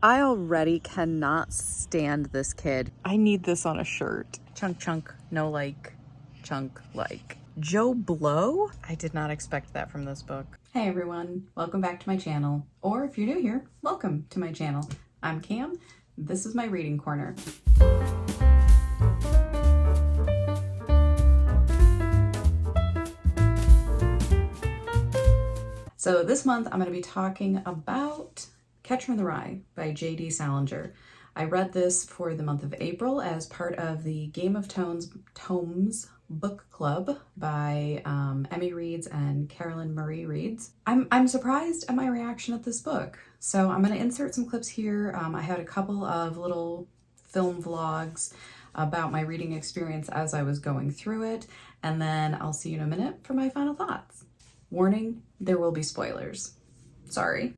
I already cannot stand this kid. I need this on a shirt. Chunk, chunk, no like, chunk, like. Joe Blow? I did not expect that from this book. Hey everyone, welcome back to my channel. Or if you're new here, welcome to my channel. I'm Cam, this is my reading corner. So this month I'm going to be talking about Catcher in the Rye by J.D. Salinger. I read this for the month of April as part of the Game of Tomes book club by Emmy Reads and Carolynn Marie Reads. I'm surprised at my reaction at this book. So I'm going to insert some clips here. I had a couple of little film vlogs about my reading experience as I was going through it, and then I'll see you in a minute for my final thoughts. Warning, there will be spoilers. Sorry.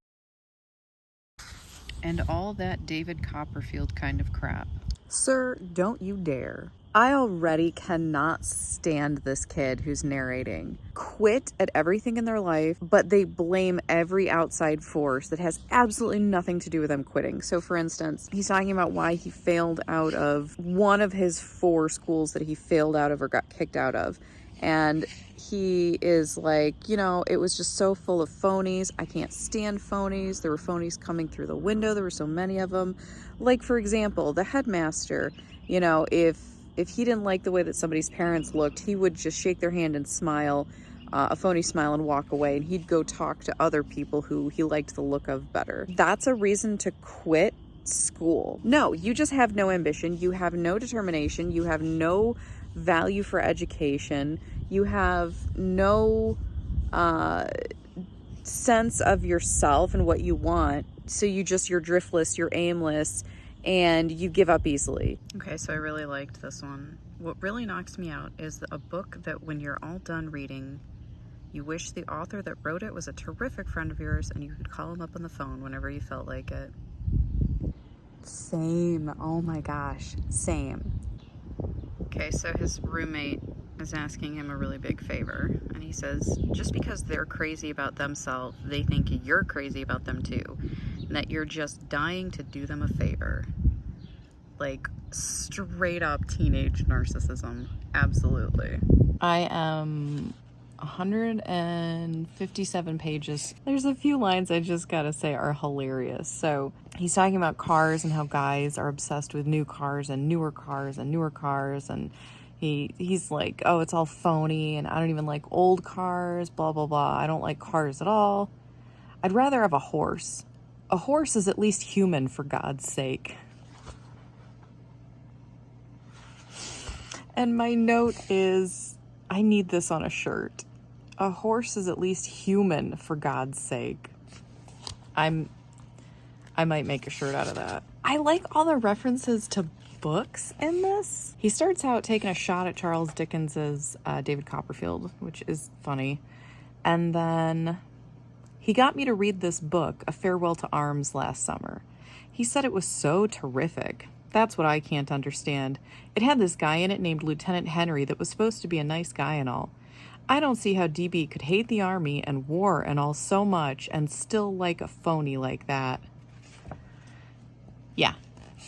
And all that David Copperfield kind of crap. Sir, don't you dare. I already cannot stand this kid who's narrating. Quit at everything in their life, but they blame every outside force that has absolutely nothing to do with them quitting. So for instance, he's talking about why he failed out of one of his 4 schools that he failed out of or got kicked out of. And he is like, you know, it was just so full of phonies. I can't stand phonies. There were phonies coming through the window. There were so many of them. Like, for example, the headmaster, you know, if he didn't like the way that somebody's parents looked, he would just shake their hand and smile, a phony smile, and walk away. And he'd go talk to other people who he liked the look of better. That's a reason to quit school. No, you just have no ambition. You have no determination. You have no value for education. You have no sense of yourself and what you want. So you're driftless, you're aimless, and you give up easily. Okay, so I really liked this one. What really knocks me out is a book that when you're all done reading, you wish the author that wrote it was a terrific friend of yours and you could call him up on the phone whenever you felt like it. Same. Oh my gosh. Same. Okay, so his roommate is asking him a really big favor, and he says, just because they're crazy about themselves, they think you're crazy about them too, and that you're just dying to do them a favor. Like, straight up teenage narcissism. Absolutely. I am 157 pages. There's a few lines I just gotta say are hilarious. So he's talking about cars and how guys are obsessed with new cars and newer cars and newer cars, and he's like, oh, it's all phony and I don't even like old cars, blah blah blah. I don't like cars at all. I'd rather have a horse. A horse is at least human, for God's sake. And my note is, I need this on a shirt. A horse is at least human, for God's sake. I might make a shirt out of that. I like all the references to books in this. He starts out taking a shot at Charles Dickens's David Copperfield, which is funny. And then he got me to read this book, A Farewell to Arms, last summer. He said it was so terrific. That's what I can't understand. It had this guy in it named Lieutenant Henry that was supposed to be a nice guy and all. I don't see how DB could hate the army and war and all so much and still like a phony like that. Yeah,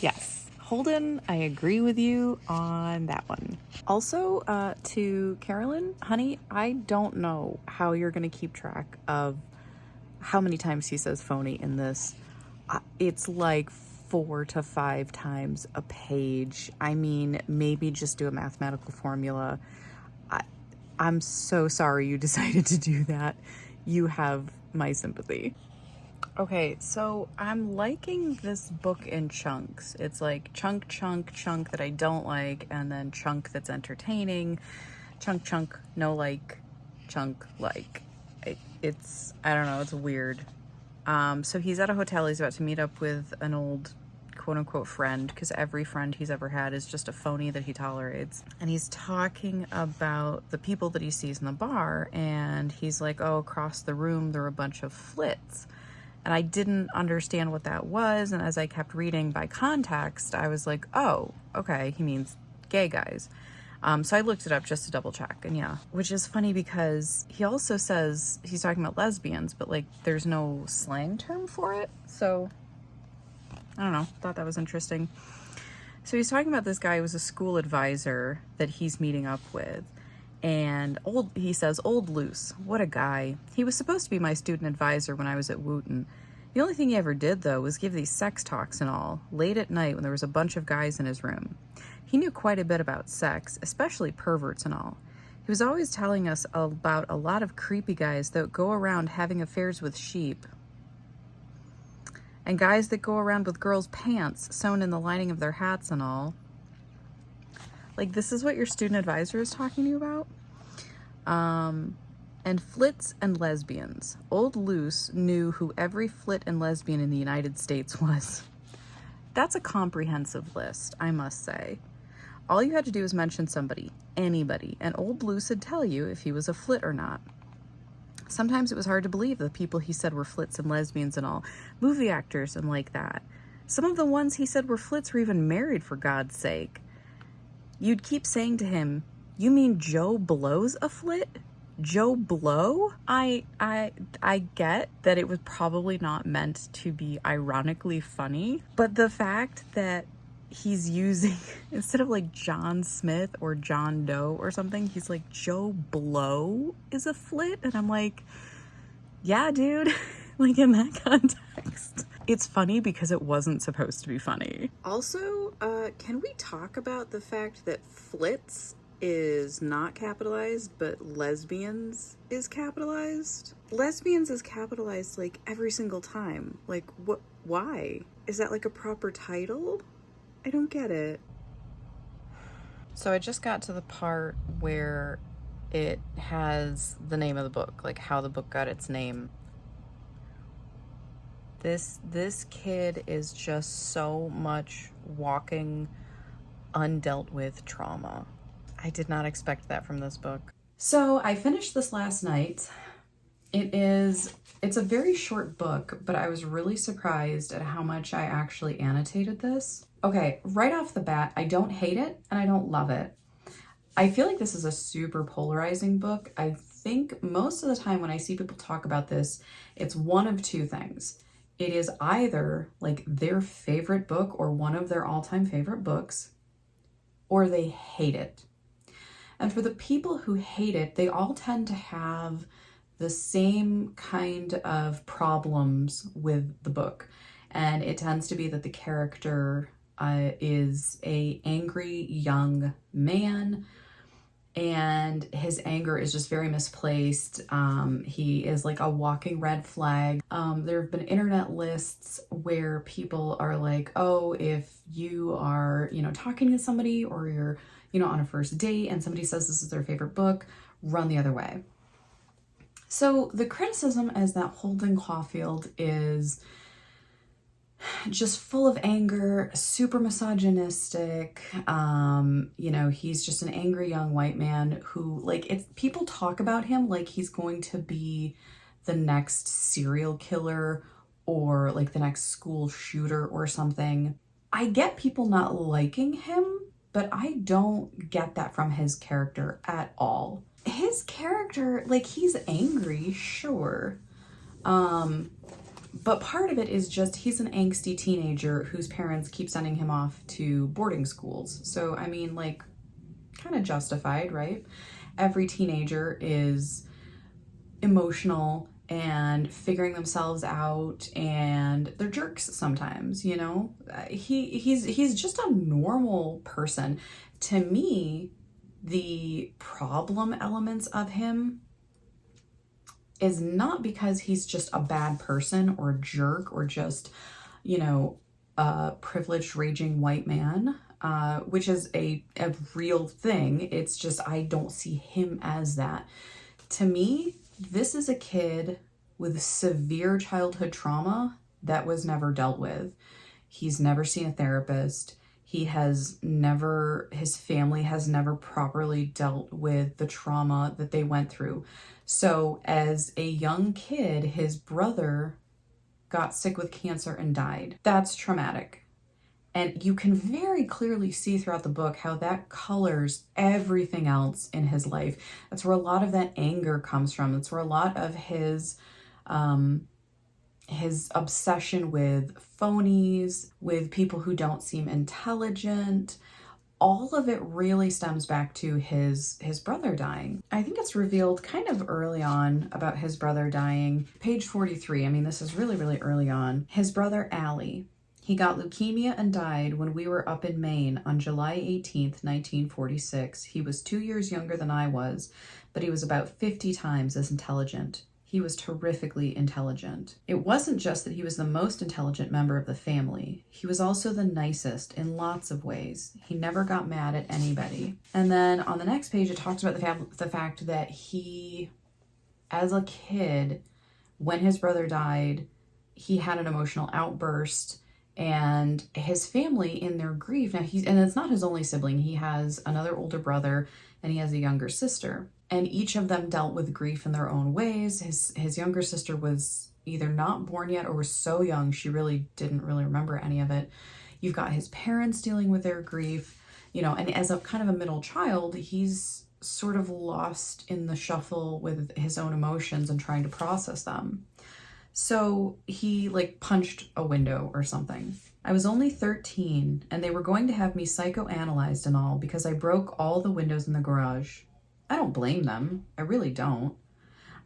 yes. Holden, I agree with you on that one. Also, to Carolyn, honey, I don't know how you're going to keep track of how many times he says phony in this. It's like 4 to 5 times a page. I mean, maybe just do a mathematical formula. I'm so sorry you decided to do that. You have my sympathy. Okay, so I'm liking this book in chunks. It's like chunk, chunk, chunk that I don't like, and then chunk that's entertaining. Chunk, chunk, no like, chunk, like. It's, I don't know, it's weird. So he's at a hotel. He's about to meet up with an old quote-unquote friend, because every friend he's ever had is just a phony that he tolerates. And he's talking about the people that he sees in the bar, and he's like, oh, across the room there are a bunch of flits. And I didn't understand what that was, and as I kept reading by context, I was like, oh, okay, he means gay guys. So I looked it up just to double check, and yeah. Which is funny because he also says he's talking about lesbians, but like there's no slang term for it, so I don't know, thought that was interesting. So he's talking about this guy who was a school advisor that he's meeting up with. And he says, old Luce, what a guy. He was supposed to be my student advisor when I was at Wooten. The only thing he ever did, though, was give these sex talks and all, late at night when there was a bunch of guys in his room. He knew quite a bit about sex, especially perverts and all. He was always telling us about a lot of creepy guys that go around having affairs with sheep. And guys that go around with girls' pants sewn in the lining of their hats and all. Like, this is what your student advisor is talking to you about? And flits and lesbians. Old Luce knew who every flit and lesbian in the United States was. That's a comprehensive list, I must say. All you had to do was mention somebody, anybody, and old Luce would tell you if he was a flit or not. Sometimes it was hard to believe the people he said were flits and lesbians and all, movie actors and like that. Some of the ones he said were flits were even married, for God's sake. You'd keep saying to him, you mean Joe Blow's a flit? Joe Blow? I get that it was probably not meant to be ironically funny, but the fact that he's using, instead of like John Smith or John Doe or something, he's like, Joe Blow is a flit? And I'm like, yeah, dude, like in that context. It's funny because it wasn't supposed to be funny. Also, can we talk about the fact that flits is not capitalized, but lesbians is capitalized? Lesbians is capitalized like every single time. Like, what? Why? Is that like a proper title? I don't get it. So I just got to the part where it has the name of the book, like how the book got its name. This kid is just so much walking undealt with trauma. I did not expect that from this book. So I finished this last night. It's a very short book, but I was really surprised at how much I actually annotated this. Okay, right off the bat, I don't hate it and I don't love it. I feel like this is a super polarizing book. I think most of the time when I see people talk about this, it's one of two things. It is either like their favorite book or one of their all-time favorite books, or they hate it. And for the people who hate it, they all tend to have the same kind of problems with the book. And it tends to be that the character is a angry young man, and his anger is just very misplaced. He is like a walking red flag. There have been internet lists where people are like, oh, if you are, talking to somebody or you're, on a first date and somebody says this is their favorite book, run the other way. So the criticism is that Holden Caulfield is just full of anger, super misogynistic. He's just an angry young white man who, like, if people talk about him like he's going to be the next serial killer or like the next school shooter or something. I get people not liking him, but I don't get that from his character at all. His character, like, he's angry, sure. But part of it is just he's an angsty teenager whose parents keep sending him off to boarding schools. So, I mean, like, kind of justified, right? Every teenager is emotional and figuring themselves out, and they're jerks sometimes, He's just a normal person. To me, the problem elements of him is not because he's just a bad person or a jerk or just, a privileged raging white man, which is a real thing. It's just, I don't see him as that. To me, this is a kid with severe childhood trauma that was never dealt with. He's never seen a therapist. His family has never properly dealt with the trauma that they went through. So as a young kid, his brother got sick with cancer and died. That's traumatic. And you can very clearly see throughout the book how that colors everything else in his life. That's where a lot of that anger comes from. That's where a lot of his his obsession with phonies, with people who don't seem intelligent. All of it really stems back to his brother dying. I think it's revealed kind of early on about his brother dying. Page 43, I mean, this is really, really early on. His brother, Allie, he got leukemia and died when we were up in Maine on July 18th, 1946. He was 2 years younger than I was, but he was about 50 times as intelligent. He was terrifically intelligent. It wasn't just that he was the most intelligent member of the family. He was also the nicest in lots of ways. He never got mad at anybody. And then on the next page, it talks about the fact that he, as a kid, when his brother died, he had an emotional outburst, and his family in their grief, and it's not his only sibling. He has another older brother and he has a younger sister. And each of them dealt with grief in their own ways. His younger sister was either not born yet or was so young she really didn't really remember any of it. You've got his parents dealing with their grief, and as a kind of a middle child, he's sort of lost in the shuffle with his own emotions and trying to process them. So he punched a window or something. I was only 13 and they were going to have me psychoanalyzed and all because I broke all the windows in the garage. I don't blame them. I really don't.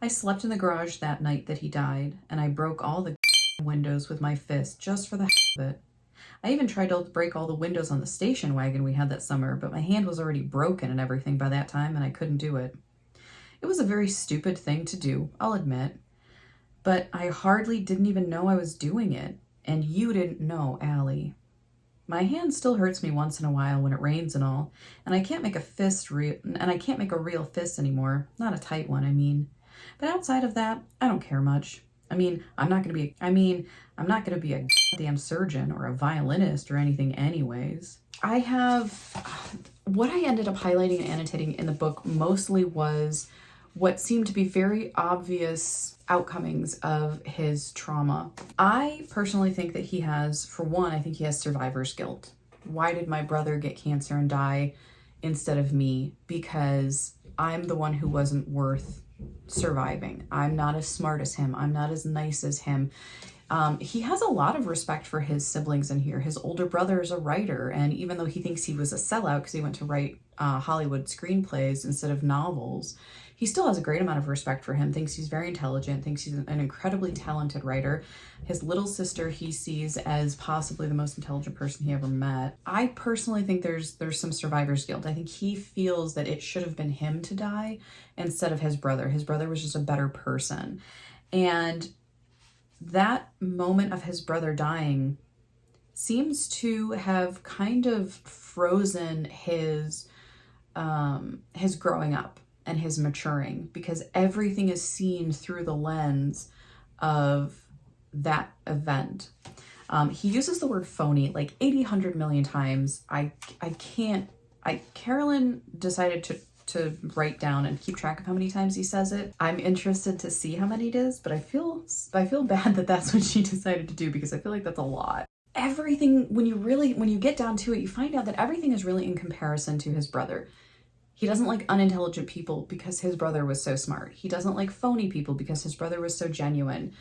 I slept in the garage that night that he died, and I broke all the windows with my fist just for the of it. I even tried to break all the windows on the station wagon we had that summer, but my hand was already broken and everything by that time, and I couldn't do it. It was a very stupid thing to do, I'll admit, but I hardly didn't even know I was doing it, and you didn't know, Allie. My hand still hurts me once in a while when it rains and all, and I can't make a real fist anymore. Not a tight one, I mean. But outside of that, I don't care much. I'm not gonna be a goddamn surgeon or a violinist or anything anyways. What I ended up highlighting and annotating in the book mostly was what seemed to be very obvious outcomings of his trauma. I personally think that he has survivor's guilt. Why did my brother get cancer and die instead of me? Because I'm the one who wasn't worth surviving. I'm not as smart as him. I'm not as nice as him. He has a lot of respect for his siblings in here. His older brother is a writer, and even though he thinks he was a sellout because he went to write Hollywood screenplays instead of novels, he still has a great amount of respect for him, thinks he's very intelligent, thinks he's an incredibly talented writer. His little sister he sees as possibly the most intelligent person he ever met. I personally think there's some survivor's guilt. I think he feels that it should have been him to die instead of his brother. His brother was just a better person. And that moment of his brother dying seems to have kind of frozen his growing up and his maturing, because everything is seen through the lens of that event. He uses the word phony like 800 million times. Carolyn decided to write down and keep track of how many times he says it. I'm interested to see how many it is, but I feel bad that that's what she decided to do, because I feel like that's a lot. Everything, when you get down to it, you find out that everything is really in comparison to his brother. He doesn't like unintelligent people because his brother was so smart. He doesn't like phony people because his brother was so genuine.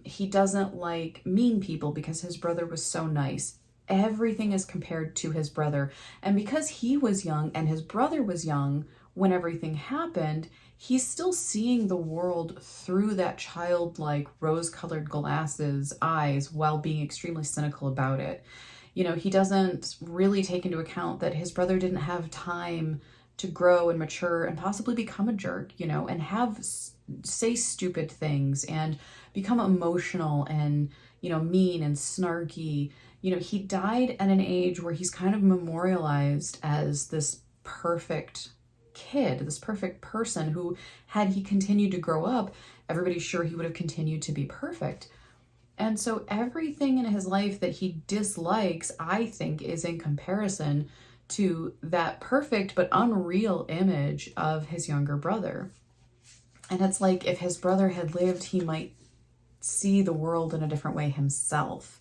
He doesn't like mean people because his brother was so nice. Everything is compared to his brother. And because he was young and his brother was young when everything happened, he's still seeing the world through that childlike rose-colored glasses eyes while being extremely cynical about it. He doesn't really take into account that his brother didn't have time to grow and mature and possibly become a jerk, and say stupid things and become emotional and, mean and snarky. He died at an age where he's kind of memorialized as this perfect kid, this perfect person who, had he continued to grow up, everybody's sure he would have continued to be perfect. And so everything in his life that he dislikes, I think, is in comparison to that perfect but unreal image of his younger brother. And it's like, if his brother had lived, he might see the world in a different way himself.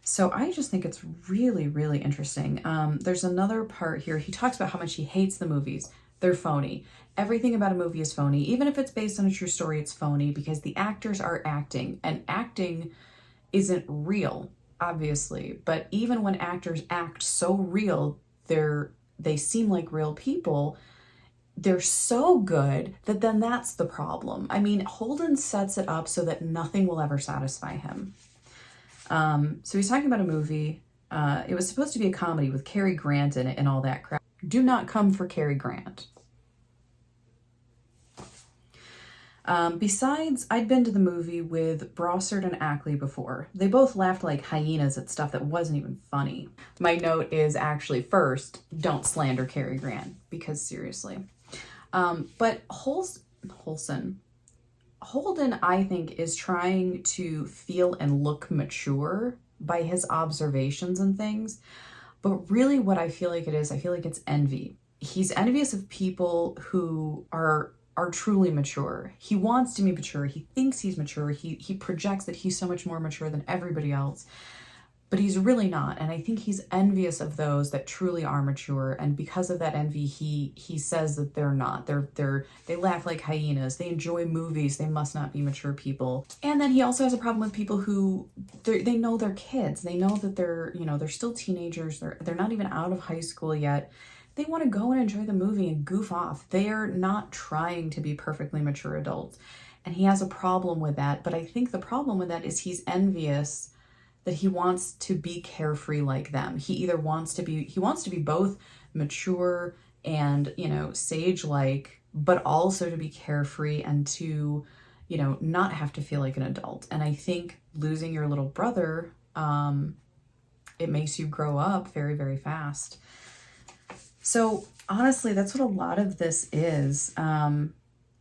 So I just think it's really, really interesting. There's another part here. He talks about how much he hates the movies. they're phony. Everything about a movie is phony. Even if it's based on a true story, it's phony because the actors are acting, and acting isn't real, obviously. But even when actors act so real, they seem like real people. They're so good that then that's the problem. I mean, Holden sets it up so that nothing will ever satisfy him. So he's talking about a movie. It was supposed to be a comedy with Cary Grant in it and all that crap. Do not come for Cary Grant. Besides, I'd been to the movie with Brossard and Ackley before. They both laughed like hyenas at stuff that wasn't even funny. My note is actually, first, don't slander Cary Grant, because seriously. But Holden, I think, is trying to feel and look mature by his observations and things. But really what I feel like it is, I feel like it's envy. He's envious of people who are truly mature. He wants to be mature. He thinks he's mature. He projects that he's so much more mature than everybody else. But he's really not. And I think he's envious of those that truly are mature. And because of that envy, he says that they're not. They laugh like hyenas. They enjoy movies. They must not be mature people. And then he also has a problem with people who they know they're kids. They know that they're still teenagers. They're not even out of high school yet. They want to go and enjoy the movie and goof off. They're not trying to be perfectly mature adults. And he has a problem with that. But I think the problem with that is he's envious that he wants to be carefree like them. He wants to be both mature and, sage-like, but also to be carefree and to, not have to feel like an adult. And I think losing your little brother, it makes you grow up very, very fast. So honestly, that's what a lot of this is.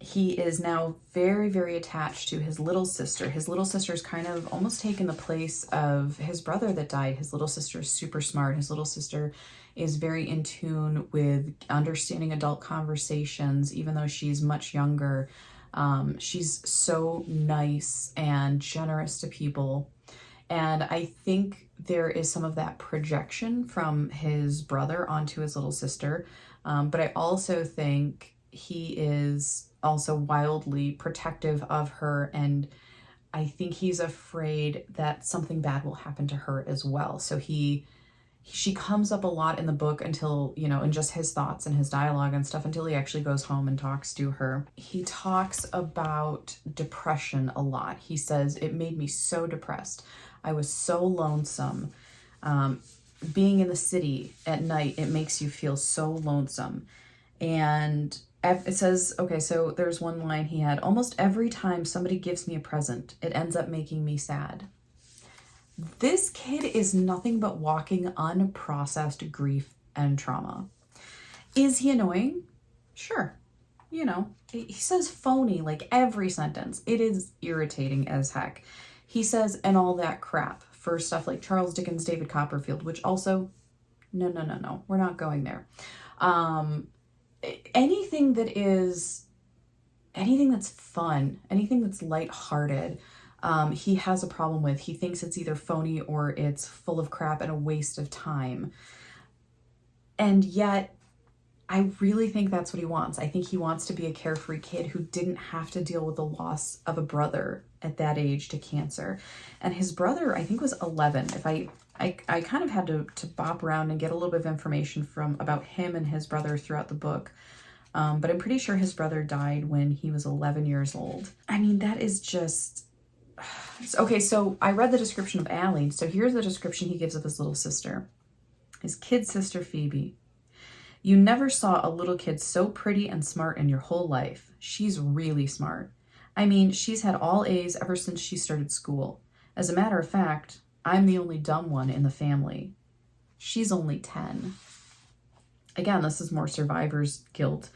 He is now very, very attached to his little sister. His little sister's kind of almost taken the place of his brother that died. His little sister is super smart. His little sister is very in tune with understanding adult conversations, even though she's much younger. She's so nice and generous to people. And I think there is some of that projection from his brother onto his little sister. But I also think he is also wildly protective of her, and I think he's afraid that something bad will happen to her as well. So she comes up a lot in the book until, in just his thoughts and his dialogue and stuff, until he actually goes home and talks to her. He talks about depression a lot. He says, it made me so depressed. I was so lonesome. Being in the city at night, it makes you feel so lonesome. And it says, okay, so there's one line he had, almost every time somebody gives me a present, it ends up making me sad. This kid is nothing but walking unprocessed grief and trauma. Is he annoying? Sure. He says phony like every sentence. It is irritating as heck. He says, and all that crap for stuff like Charles Dickens David Copperfield, which also, no, we're not going there. Anything that's fun, anything that's lighthearted, he has a problem with. He thinks it's either phony or it's full of crap and a waste of time. And yet, I really think that's what he wants. I think he wants to be a carefree kid who didn't have to deal with the loss of a brother at that age to cancer. And his brother, I think, was 11. I kind of had to bop around and get a little bit of information about him and his brother throughout the book. But I'm pretty sure his brother died when he was 11 years old. I mean, that is just... Okay, so I read the description of Allie. So here's the description he gives of his little sister. His kid sister, Phoebe. You never saw a little kid so pretty and smart in your whole life. She's really smart. I mean, she's had all A's ever since she started school. As a matter of fact, I'm the only dumb one in the family. She's only 10. Again, this is more survivor's guilt.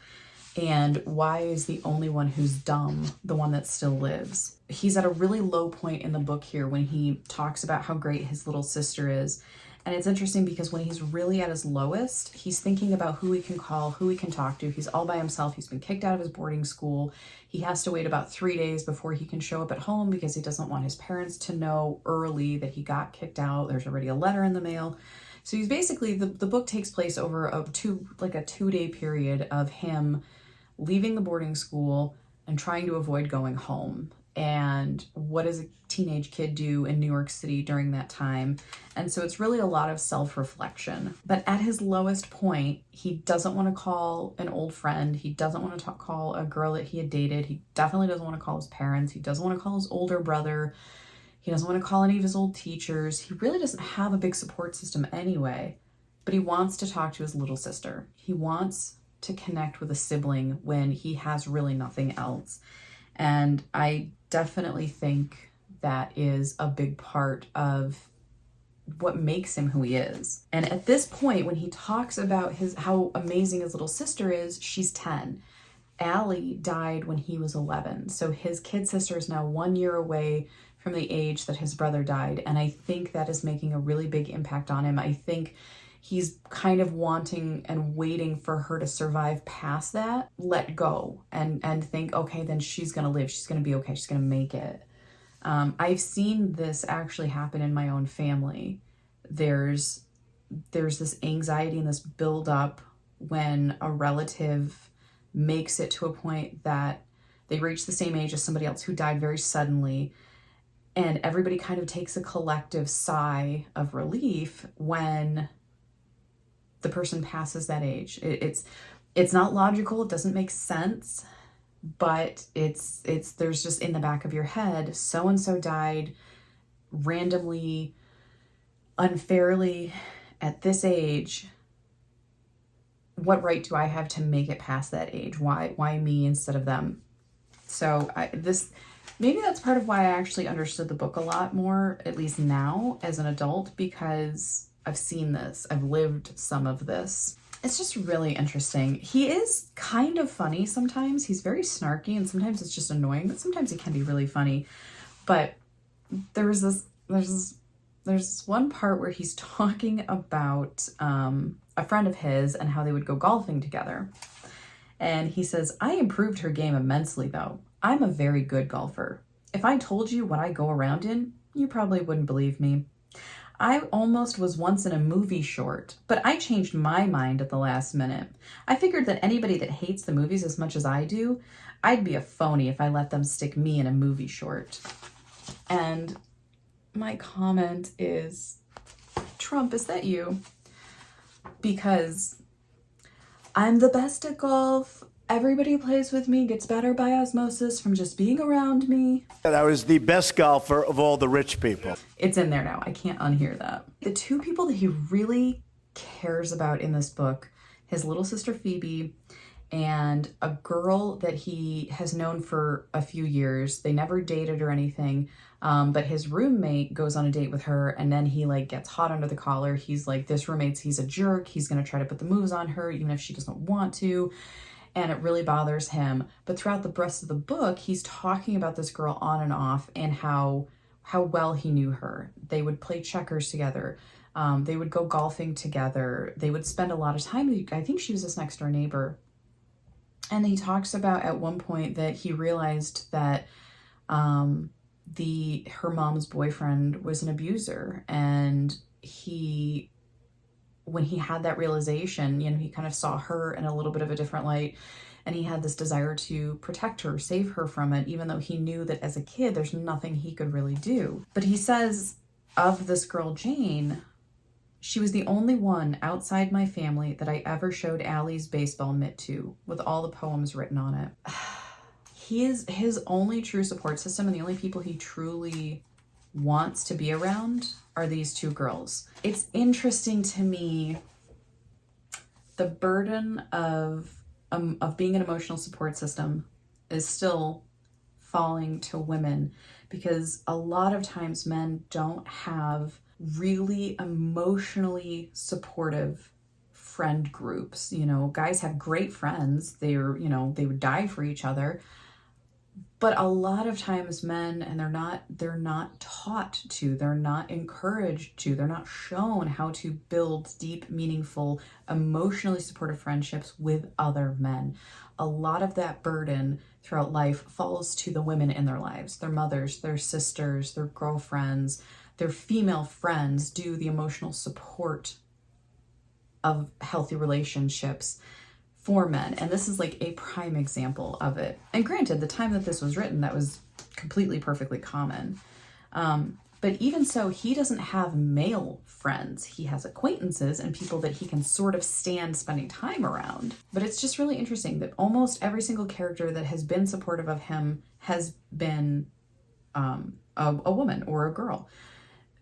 And why is the only one who's dumb the one that still lives? He's at a really low point in the book here when he talks about how great his little sister is. And it's interesting because when he's really at his lowest, he's thinking about who he can call, who he can talk to. He's all by himself. He's been kicked out of his boarding school. He has to wait about 3 days before he can show up at home because he doesn't want his parents to know early that he got kicked out. There's already a letter in the mail. So he's basically, the book takes place over a 2-day period of him leaving the boarding school and trying to avoid going home. And what does a teenage kid do in New York City during that time? And so it's really a lot of self-reflection. But at his lowest point, he doesn't want to call an old friend. He doesn't want to call a girl that he had dated. He definitely doesn't want to call his parents. He doesn't want to call his older brother. He doesn't want to call any of his old teachers. He really doesn't have a big support system anyway. But he wants to talk to his little sister. He wants to connect with a sibling when he has really nothing else. And I definitely think that is a big part of what makes him who he is. And at this point, when he talks about how amazing his little sister is, she's 10. Allie died when he was 11. So his kid sister is now 1 year away from the age that his brother died. And I think that is making a really big impact on him. I think he's kind of wanting and waiting for her to survive past that, let go, and think, okay, then she's going to live. She's going to be okay. She's going to make it. I've seen this actually happen in my own family. There's this anxiety and this buildup when a relative makes it to a point that they reach the same age as somebody else who died very suddenly. And everybody kind of takes a collective sigh of relief when the person passes that age. It's not logical. It doesn't make sense, but it's there's just in the back of your head, so-and-so died randomly, unfairly at this age. What right do I have to make it past that age? Why me instead of them? So maybe that's part of why I actually understood the book a lot more, at least now as an adult, because I've seen this. I've lived some of this. It's just really interesting. He is kind of funny sometimes. He's very snarky, and sometimes it's just annoying, but sometimes he can be really funny. But there's this one part where he's talking about a friend of his and how they would go golfing together. And he says, "I improved her game immensely, though. I'm a very good golfer. If I told you what I go around in, you probably wouldn't believe me. I almost was once in a movie short, but I changed my mind at the last minute. I figured that anybody that hates the movies as much as I do, I'd be a phony if I let them stick me in a movie short." And my comment is, Trump, is that you? Because I'm the best at golf. Everybody who plays with me gets better by osmosis from just being around me. I was the best golfer of all the rich people. It's in there now. I can't unhear that. The two people that he really cares about in this book, his little sister Phoebe and a girl that he has known for a few years. They never dated or anything, but his roommate goes on a date with her, and then he gets hot under the collar. He's like, this he's a jerk. He's going to try to put the moves on her even if she doesn't want to. And it really bothers him. But throughout the rest of the book, he's talking about this girl on and off and how well he knew her. They would play checkers together. They would go golfing together. They would spend a lot of time. I think she was his next door neighbor. And he talks about at one point that he realized that her mom's boyfriend was an abuser. And when he had that realization, he kind of saw her in a little bit of a different light, and he had this desire to protect her, save her from it, even though he knew that as a kid, there's nothing he could really do. But he says of this girl, Jane, she was the only one outside my family that I ever showed Allie's baseball mitt to, with all the poems written on it. His only true support system, and the only people he truly wants to be around, are these two girls. It's interesting to me, the burden of being an emotional support system is still falling to women, because a lot of times men don't have really emotionally supportive friend groups. Guys have great friends. They would die for each other. But a lot of times men, and they're not taught to, they're not encouraged to, they're not shown how to build deep, meaningful, emotionally supportive friendships with other men. A lot of that burden throughout life falls to the women in their lives. Their mothers, their sisters, their girlfriends, their female friends do the emotional support of healthy relationships for men. And this is like a prime example of it. And granted, the time that this was written, that was completely perfectly common. But even so, he doesn't have male friends. He has acquaintances and people that he can sort of stand spending time around. But it's just really interesting that almost every single character that has been supportive of him has been a woman or a girl.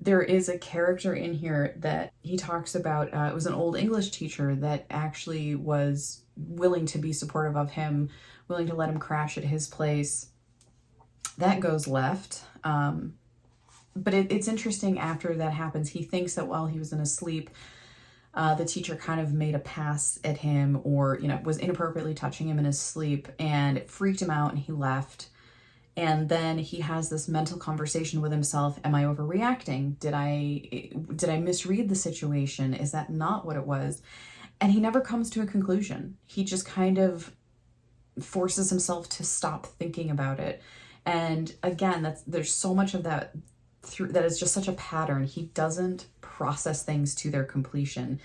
There is a character in here that he talks about. It was an old English teacher that actually was willing to be supportive of him, willing to let him crash at his place. That goes left. But it's interesting after that happens, he thinks that while he was in his sleep, the teacher kind of made a pass at him or, was inappropriately touching him in his sleep, and it freaked him out and he left. And then he has this mental conversation with himself. Am I overreacting? Did I misread the situation? Is that not what it was? And he never comes to a conclusion. He just kind of forces himself to stop thinking about it. And again, there's so much of that is just such a pattern. He doesn't process things to their completion.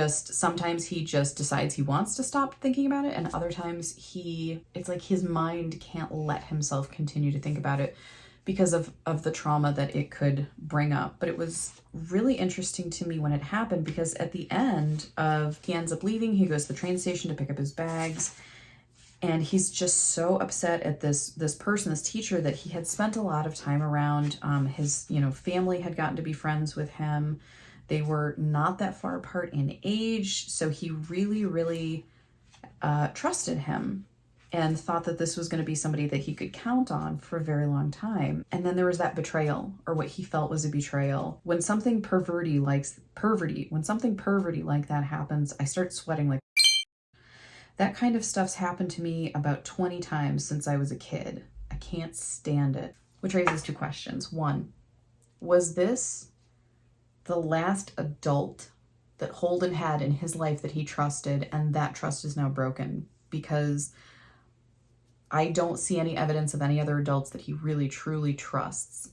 Sometimes he just decides he wants to stop thinking about it, and other times it's like his mind can't let himself continue to think about it because of the trauma that it could bring up. But it was really interesting to me when it happened, because at the end he ends up leaving, he goes to the train station to pick up his bags, and he's just so upset at this person, this teacher that he had spent a lot of time around. His family had gotten to be friends with him. They were not that far apart in age, so he really, really trusted him and thought that this was going to be somebody that he could count on for a very long time. And then there was that betrayal, or what he felt was a betrayal. When something perverty like that happens, I start sweating like that. Kind of stuff's happened to me about 20 times since I was a kid. I can't stand it. Which raises two questions. One, was this the last adult that Holden had in his life that he trusted, and that trust is now broken? Because I don't see any evidence of any other adults that he really truly trusts.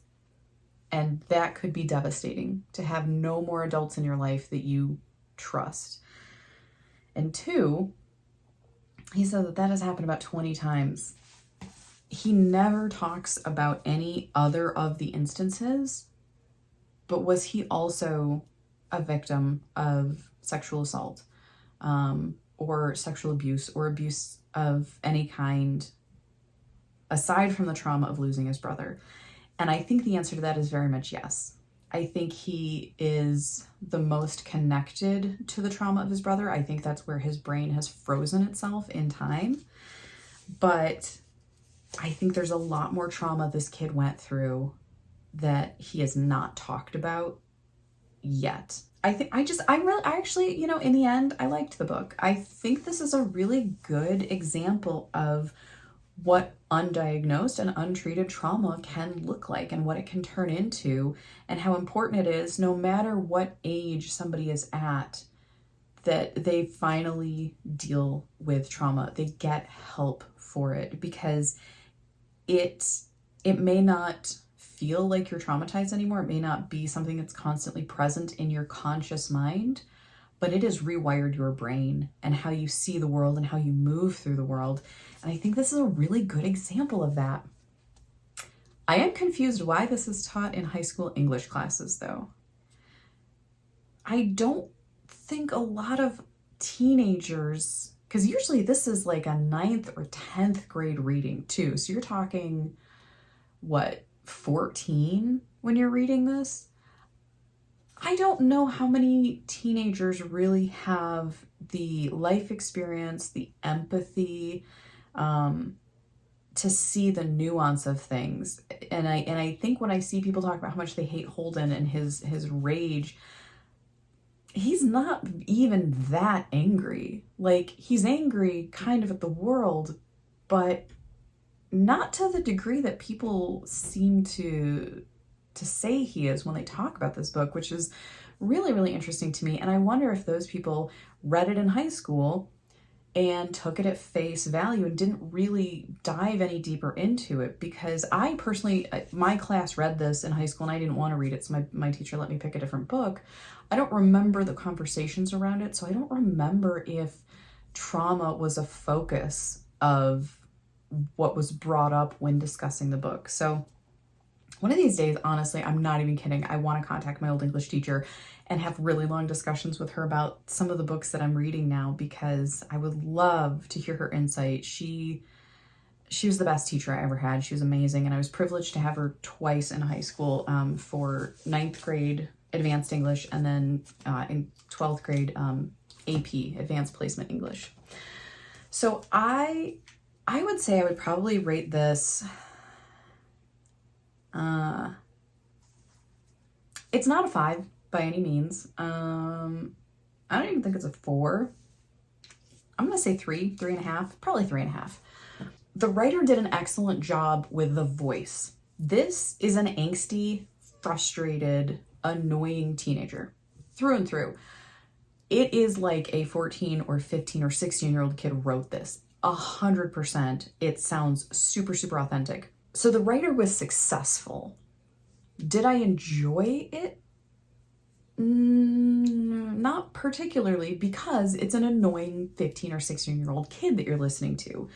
And that could be devastating, to have no more adults in your life that you trust. And two, he said that has happened about 20 times. He never talks about any other of the instances, but was he also a victim of sexual assault, or sexual abuse, or abuse of any kind, aside from the trauma of losing his brother? And I think the answer to that is very much yes. I think he is the most connected to the trauma of his brother. I think that's where his brain has frozen itself in time. But I think there's a lot more trauma this kid went through that he has not talked about yet. In the end, I liked the book. I think this is a really good example of what undiagnosed and untreated trauma can look like, and what it can turn into, and how important it is, no matter what age somebody is at, that they finally deal with trauma. They get help for it, because it may not feel like you're traumatized anymore. It may not be something that's constantly present in your conscious mind, but it has rewired your brain and how you see the world and how you move through the world. And I think this is a really good example of that. I am confused why this is taught in high school English classes, though. I don't think a lot of teenagers, because usually this is like a 9th or 10th grade reading too. So you're talking, 14 when you're reading this? I don't know how many teenagers really have the life experience, the empathy, to see the nuance of things. And I think when I see people talk about how much they hate Holden and his rage, he's not even that angry. Like, he's angry kind of at the world, but not to the degree that people seem to say he is when they talk about this book, which is really, really interesting to me. And I wonder if those people read it in high school and took it at face value and didn't really dive any deeper into it, because I personally, my class read this in high school and I didn't want to read it, so my teacher let me pick a different book. I don't remember the conversations around it, so I don't remember if trauma was a focus of what was brought up when discussing the book. So one of these days, honestly, I'm not even kidding, I want to contact my old English teacher and have really long discussions with her about some of the books that I'm reading now, because I would love to hear her insight. She was the best teacher I ever had. She was amazing, and I was privileged to have her twice in high school, for 9th grade advanced English, and then in 12th grade AP, advanced placement English. So I would say I would probably rate this, it's not a 5 by any means. I don't even think it's a 4. I'm gonna say 3.5, probably 3.5. The writer did an excellent job with the voice. This is an angsty, frustrated, annoying teenager through and through. It is like a 14 or 15 or 16-year-old kid wrote this. 100%. It sounds super, super authentic. So the writer was successful. Did I enjoy it? Not particularly, because it's an annoying 15 or 16-year-old kid that you're listening to.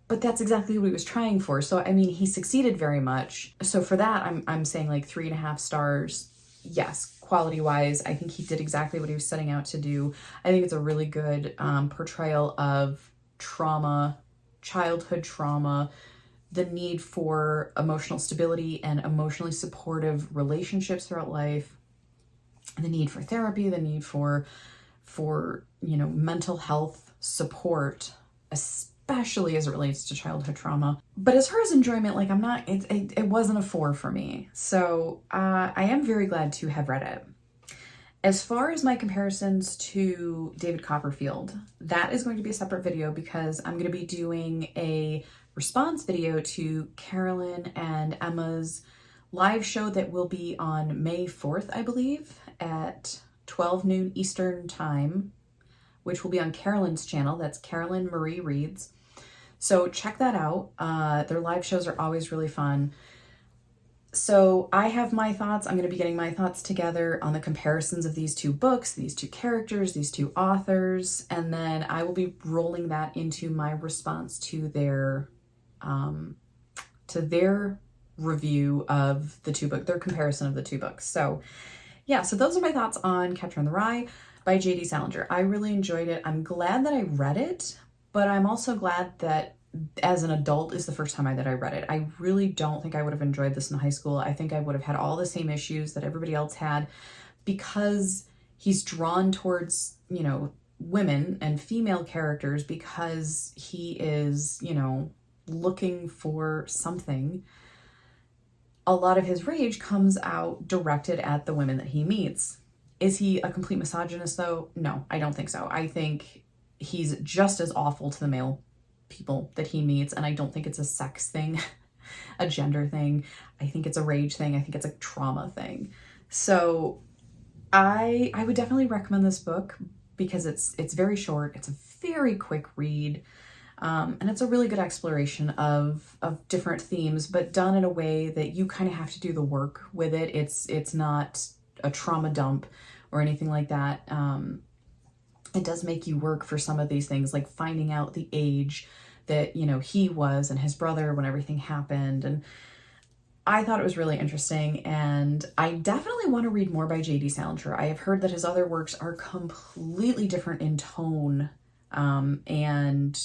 But that's exactly what he was trying for. So, I mean, he succeeded very much. So for that, I'm saying like 3.5 stars. Yes, quality-wise, I think he did exactly what he was setting out to do. I think it's a really good portrayal of trauma, childhood trauma, the need for emotional stability and emotionally supportive relationships throughout life, the need for therapy, the need for mental health support, especially as it relates to childhood trauma. But as far as enjoyment, like it wasn't a 4 for me. So I am very glad to have read it. As far as my comparisons to David Copperfield, that is going to be a separate video, because I'm going to be doing a response video to Carolyn and Emma's live show that will be on May 4th, I believe, at 12 noon Eastern time, which will be on Carolynn's channel. That's Carolyn Marie Reads. So check that out. Their live shows are always really fun. So I have my thoughts. I'm going to be getting my thoughts together on the comparisons of these two books, these two characters, these two authors, and then I will be rolling that into my response to their review of the two books, their comparison of the two books. So yeah, so those are my thoughts on Catcher in the Rye by J.D. Salinger. I really enjoyed it. I'm glad that I read it, but I'm also glad that as an adult is the first time that I read it. I really don't think I would have enjoyed this in high school. I think I would have had all the same issues that everybody else had, because he's drawn towards, women and female characters, because he is, looking for something. A lot of his rage comes out directed at the women that he meets. Is he a complete misogynist though? No, I don't think so. I think he's just as awful to the male people that he meets, and I don't think it's a sex thing, a gender thing. I think it's a rage thing. I think it's a trauma thing. So I would definitely recommend this book, because it's very short. It's a very quick read. And it's a really good exploration of different themes, but done in a way that you kind of have to do the work with it. It's not a trauma dump or anything like that. It does make you work for some of these things, like finding out the age that, he was and his brother when everything happened. And I thought it was really interesting, and I definitely want to read more by J.D. Salinger. I have heard that his other works are completely different in tone and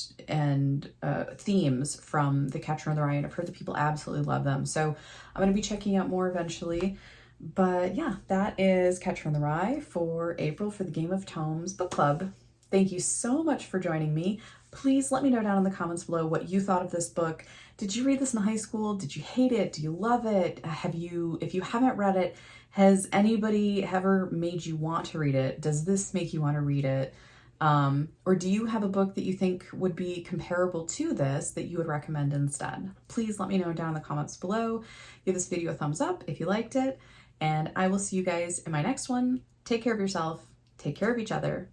themes from The Catcher in the Rye, and I've heard that people absolutely love them. So I'm going to be checking out more eventually. But yeah, that is Catcher in the Rye for April for the Game of Tomes Book Club. Thank you so much for joining me. Please let me know down in the comments below what you thought of this book. Did you read this in high school? Did you hate it? Do you love it? If you haven't read it, has anybody ever made you want to read it? Does this make you want to read it? Or do you have a book that you think would be comparable to this that you would recommend instead? Please let me know down in the comments below. Give this video a thumbs up if you liked it, and I will see you guys in my next one. Take care of yourself, take care of each other,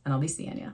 and I'll be seeing you.